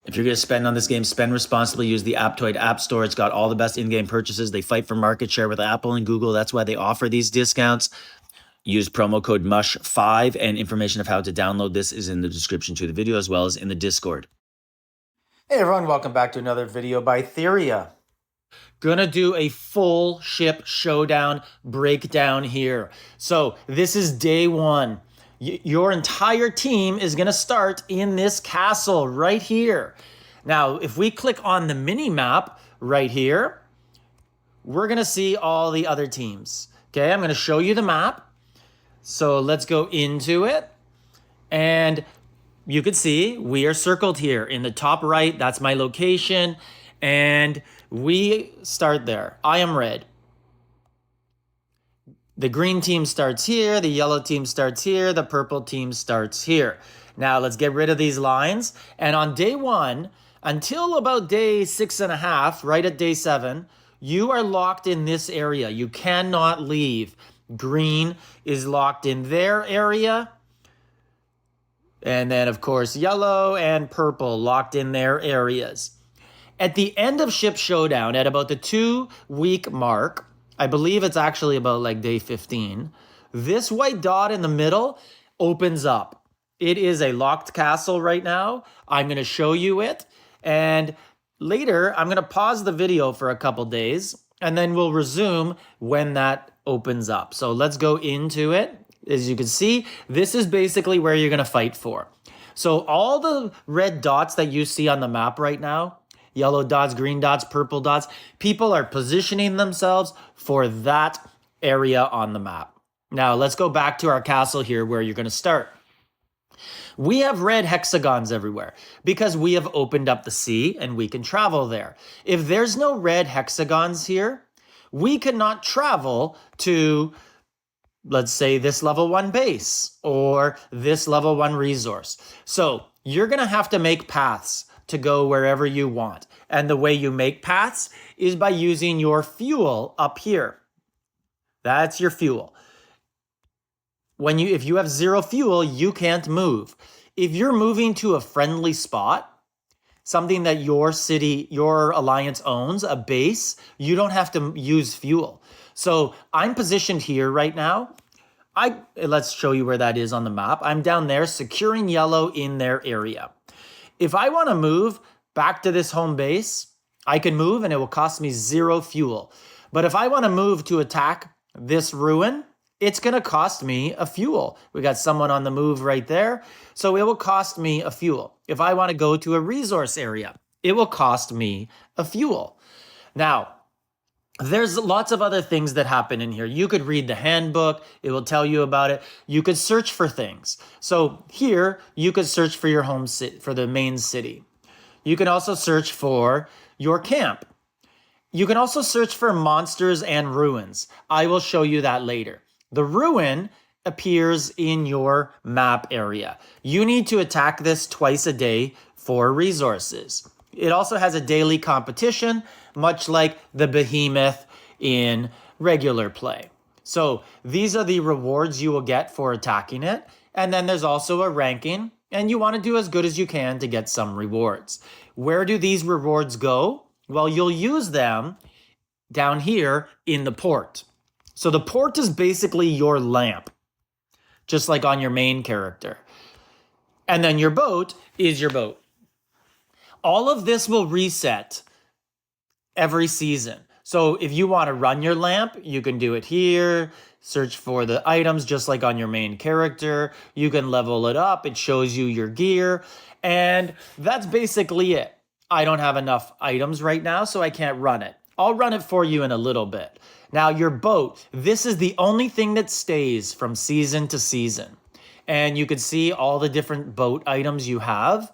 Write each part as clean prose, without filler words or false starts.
If you're going to spend on this game, spend responsibly. Use the Aptoide App Store. It's got all the best in-game purchases. They fight for market share with Apple and Google. That's why they offer these discounts. Use promo code MUSH5, and information of how to download this is in the description to the video as well as in the Discord. Hey everyone, welcome back to another video by Theria. Gonna do a full ship showdown breakdown here. So this is day one. Your entire team is gonna start in this castle right here. Now, if we click on the mini map right here, we're gonna see all the other teams. Okay, I'm gonna show you the map. So let's go into it. And you can see we are circled here in the top right. That's my location. And we start there. I am red. The green team starts here. The yellow team starts here. The purple team starts here. Now let's get rid of these lines. And on day one, until about day 6.5, right at day 7, you are locked in this area. You cannot leave. Green is locked in their area. And then, of course, yellow and purple locked in their areas. At the end of Ship Showdown, at about the 2-week mark, I believe it's actually about like day 15, this white dot in the middle opens up. It is a locked castle right now. I'm going to show you it. And later, I'm going to pause the video for a couple days, and then we'll resume when that opens up. So let's go into it. As you can see, this is basically where you're going to fight for. So all the red dots that you see on the map right now, yellow dots, green dots, purple dots, people are positioning themselves for that area on the map. Now let's go back to our castle here where you're going to start. We have red hexagons everywhere because we have opened up the sea and we can travel there. If there's no red hexagons here, we cannot travel to, let's say, this level 1 base or this level 1 resource. So you're going to have to make paths to go wherever you want. And the way you make paths is by using your fuel up here. That's your fuel. If you have 0 fuel, you can't move. If you're moving to a friendly spot, something that your city, your alliance owns, a base, you don't have to use fuel. So I'm positioned here right now. Let's show you where that is on the map. I'm down there securing yellow in their area. If I want to move back to this home base, I can move and it will cost me 0 fuel. But if I want to move to attack this ruin, it's going to cost me a fuel. We got someone on the move right there. So it will cost me a fuel. If I want to go to a resource area, it will cost me a fuel. Now, there's lots of other things that happen in here. You could read the handbook. It will tell you about it. You could search for things. So here, you could search for your home city, for the main city. You can also search for your camp. You can also search for monsters and ruins. I will show you that later. The ruin appears in your map area. You need to attack this twice a day for resources. It also has a daily competition, much like the behemoth in regular play. So these are the rewards you will get for attacking it. And then there's also a ranking, and you want to do as good as you can to get some rewards. Where do these rewards go? Well, you'll use them down here in the port. So the port is basically your lamp, just like on your main character. And then your boat is your boat. All of this will reset every season. So if you want to run your lamp, you can do it here. Search for the items just like on your main character. You can level it up. It shows you your gear. And that's basically it. I don't have enough items right now, so I can't run it. I'll run it for you in a little bit. Now, your boat, this is the only thing that stays from season to season. And you can see all the different boat items you have.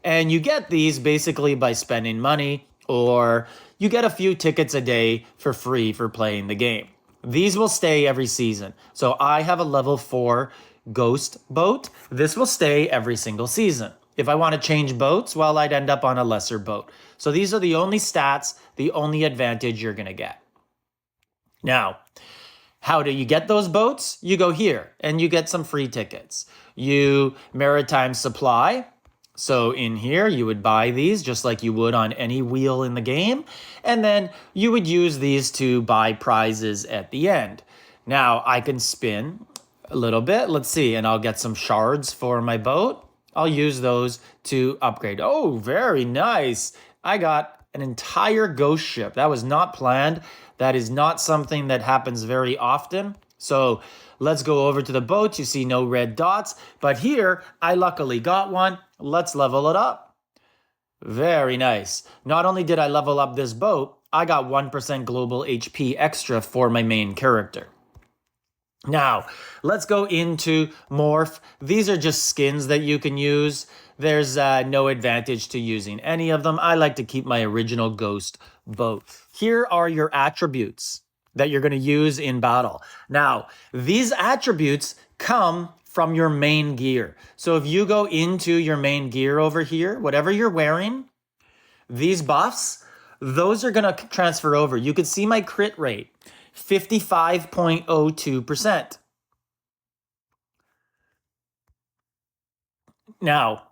And you get these basically by spending money, or you get a few tickets a day for free for playing the game. These will stay every season. So I have a level 4 ghost boat. This will stay every single season. If I want to change boats, well, I'd end up on a lesser boat. So these are the only stats, the only advantage you're going to get. Now, how do you get those boats? You go here and you get some free tickets. You maritime supply. So in here, you would buy these just like you would on any wheel in the game. And then you would use these to buy prizes at the end. Now I can spin a little bit. Let's see. And I'll get some shards for my boat. I'll use those to upgrade. Oh, very nice. I got an entire ghost ship. That was not planned. That is not something that happens very often. So let's go over to the boat. You see no red dots, but here I luckily got one. Let's level it up. Very nice. Not only did I level up this boat, I got 1% global HP extra for my main character. Now, let's go into Morph. These are just skins that you can use. There's no advantage to using any of them. I like to keep my original Ghost boat. Here are your attributes that you're going to use in battle. Now, these attributes come from your main gear. So if you go into your main gear over here, whatever you're wearing, these buffs, those are going to transfer over. You can see my crit rate, 55.02%. Now,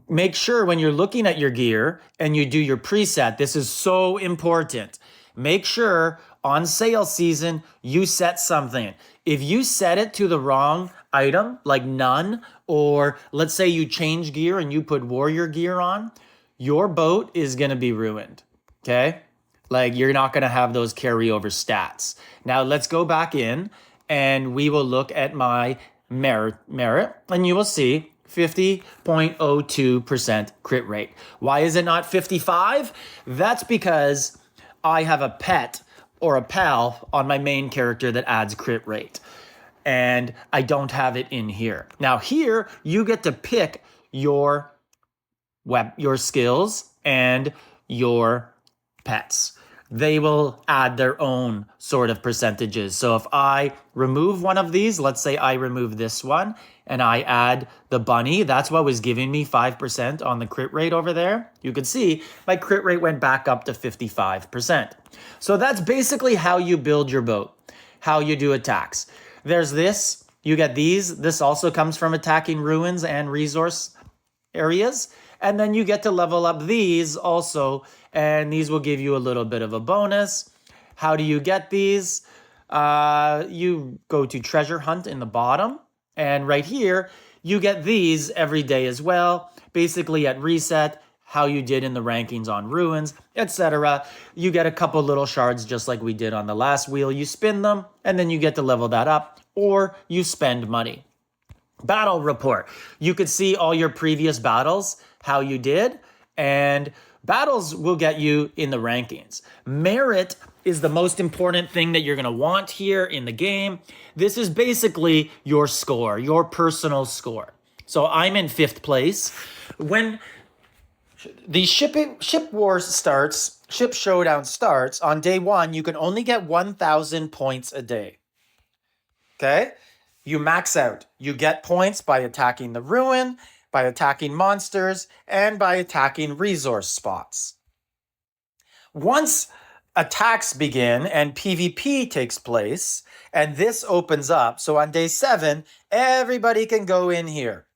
make sure when you're looking at your gear and you do your preset, this is so important. Make sure on sale season, you set something. If you set it to the wrong item, like none, or let's say you change gear and you put warrior gear on, your boat is going to be ruined. Okay? Like you're not going to have those carryover stats. Now let's go back in and we will look at my merit and you will see 50.02% crit rate. Why is it not 55? That's because I have a pet or a pal on my main character that adds crit rate. And I don't have it in here. Now here, you get to pick your skills and your pets. They will add their own sort of percentages. So if I remove one of these, let's say I remove this one and I add the bunny, that's what was giving me 5% on the crit rate over there. You can see my crit rate went back up to 55%. So that's basically how you build your boat, how you do attacks. There's this, you get these. This also comes from attacking ruins and resource areas. And then you get to level up these also, and these will give you a little bit of a bonus. How do you get these? You go to treasure hunt in the bottom, and right here, you get these every day as well. Basically at reset, how you did in the rankings on ruins, etc. You get a couple little shards just like we did on the last wheel. You spin them, and then you get to level that up, or you spend money. Battle report. You could see all your previous battles, how you did, and battles will get you in the rankings. Merit is the most important thing that you're going to want here in the game. This is basically your score, your personal score. So I'm in 5th place. When the ship showdown starts, on day 1, you can only get 1,000 points a day. Okay? You max out. You get points by attacking the ruin, by attacking monsters, and by attacking resource spots. Once attacks begin and PvP takes place, and this opens up, so on day 7, everybody can go in here.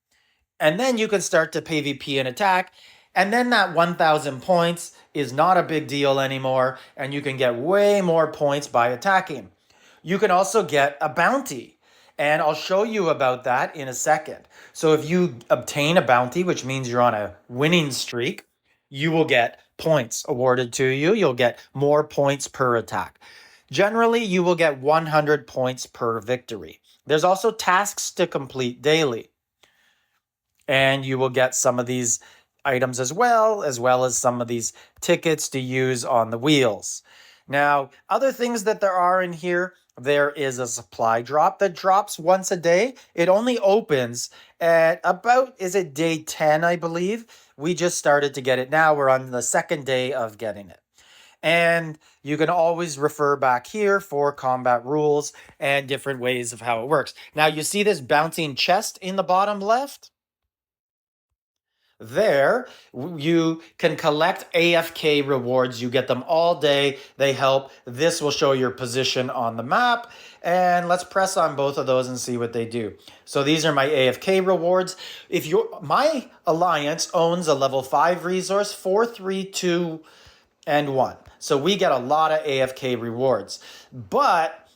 And then you can start to PvP and attack, and then that 1,000 points is not a big deal anymore, and you can get way more points by attacking. You can also get a bounty. And I'll show you about that in a second. So if you obtain a bounty, which means you're on a winning streak, you will get points awarded to you. You'll get more points per attack. Generally, you will get 100 points per victory. There's also tasks to complete daily. And you will get some of these items as well as some of these tickets to use on the wheels. Now, other things that there are in here, there is a supply drop that drops once a day. It only opens at about, is it day 10, I believe? We just started to get it now. We're on the 2nd day of getting it. And you can always refer back here for combat rules and different ways of how it works. Now, you see this bouncing chest in the bottom left? There, you can collect AFK rewards. You get them all day. They help. This will show your position on the map. And let's press on both of those and see what they do. So these are my AFK rewards. If my alliance owns a level 5 resource, 4, 3, 2, and 1. So we get a lot of AFK rewards. But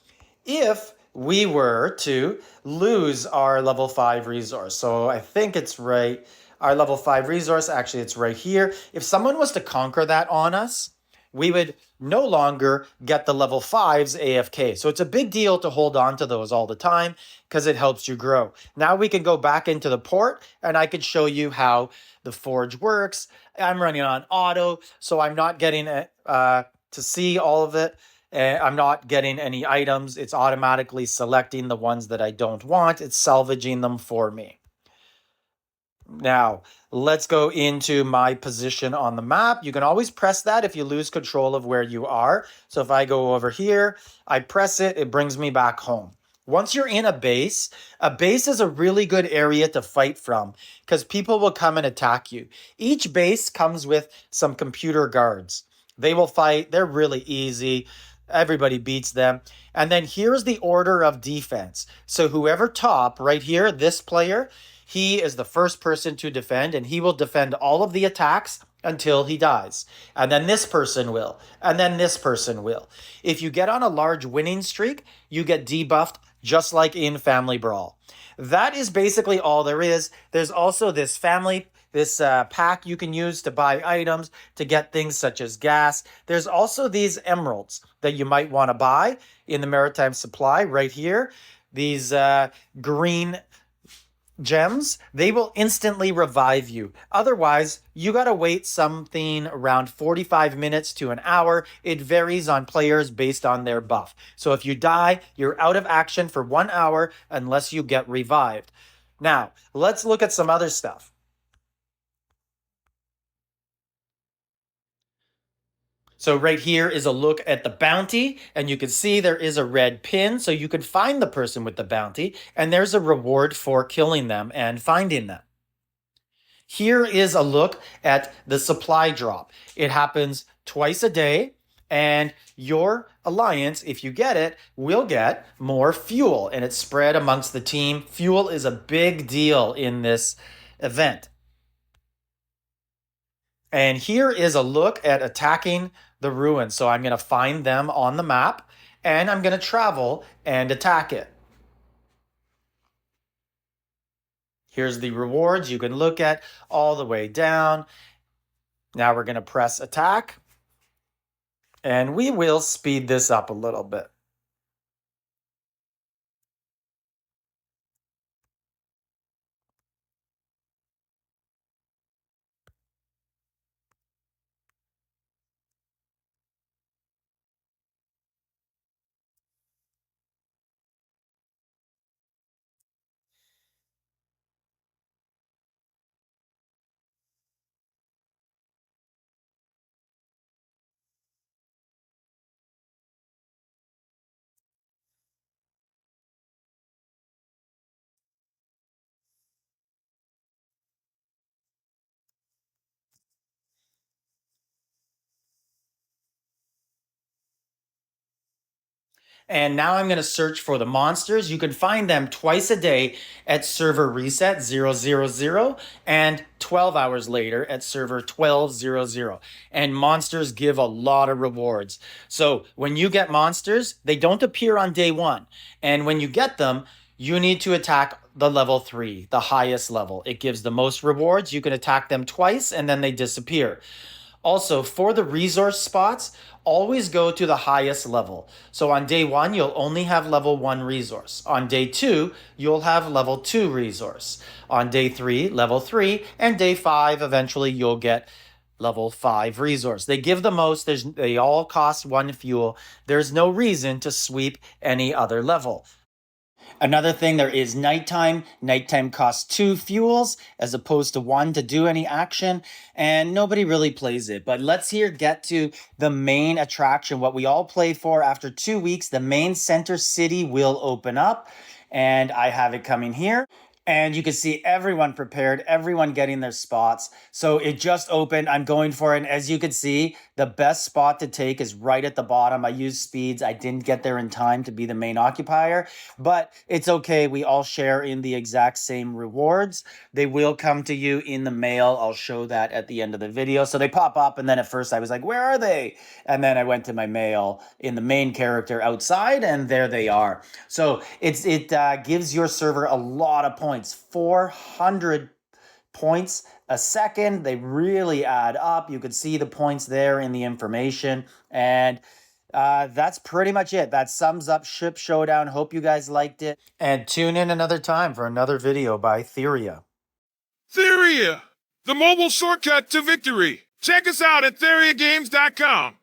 if we were to lose our level 5 resource, so I think it's right, our level 5 resource, actually it's right here. If someone was to conquer that on us, we would no longer get the level 5's AFK. So it's a big deal to hold on to those all the time because it helps you grow. Now we can go back into the port and I could show you how the forge works. I'm running on auto, so I'm not getting to see all of it. I'm not getting any items. It's automatically selecting the ones that I don't want. It's salvaging them for me. Now, let's go into my position on the map. You can always press that if you lose control of where you are. So if I go over here, I press it, it brings me back home. Once you're in a base is a really good area to fight from because people will come and attack you. Each base comes with some computer guards. They will fight. They're really easy. Everybody beats them. And then here's the order of defense. So whoever top right here, this player, he is the first person to defend, and he will defend all of the attacks until he dies. And then this person will. And then this person will. If you get on a large winning streak, you get debuffed just like in Family Brawl. That is basically all there is. There's also this pack you can use to buy items to get things such as gas. There's also these emeralds that you might want to buy in the Maritime Supply right here. These green gems, they will instantly revive you. Otherwise, you got to wait something around 45 minutes to an hour. It varies on players based on their buff. So if you die, you're out of action for 1 hour unless you get revived. Now, let's look at some other stuff. So right here is a look at the bounty, and you can see there is a red pin, so you can find the person with the bounty, and there's a reward for killing them and finding them. Here is a look at the supply drop. It happens twice a day, and your alliance, if you get it, will get more fuel, and it's spread amongst the team. Fuel is a big deal in this event. And here is a look at attacking the ruins. So I'm going to find them on the map and I'm going to travel and attack it. Here's the rewards you can look at all the way down. Now we're going to press attack and we will speed this up a little bit. And now I'm going to search for the monsters. You can find them twice a day at server reset 000 and 12 hours later at server 1200. And monsters give a lot of rewards. So when you get monsters, they don't appear on day one. And when you get them, you need to attack the level 3, the highest level. It gives the most rewards. You can attack them twice and then they disappear. Also, for the resource spots, always go to the highest level. So on day 1, you'll only have level 1 resource. On day 2, you'll have level 2 resource. On day 3, level 3. And day 5, eventually you'll get level 5 resource. They give the most. They all cost 1 fuel. There's no reason to sweep any other level. Another thing, there is nighttime. Nighttime costs 2 fuels as opposed to 1 to do any action, and nobody really plays it. But let's here get to the main attraction, what we all play for. After 2 weeks, the main center city will open up, and I have it coming here. And you can see everyone prepared, everyone getting their spots. So it just opened. I'm going for it. And as you can see, the best spot to take is right at the bottom. I used speeds. I didn't get there in time to be the main occupier, but it's okay. We all share in the exact same rewards. They will come to you in the mail. I'll show that at the end of the video. So they pop up, and then at first I was like, where are they? And then I went to my mail in the main character outside, and there they are. So it gives your server a lot of points, 400 points a second. They really add up. You can see the points there in the information. And that's pretty much it. That sums up Ship Showdown. Hope you guys liked it. And tune in another time for another video by Theria. Theria, the mobile shortcut to victory. Check us out at TheriaGames.com.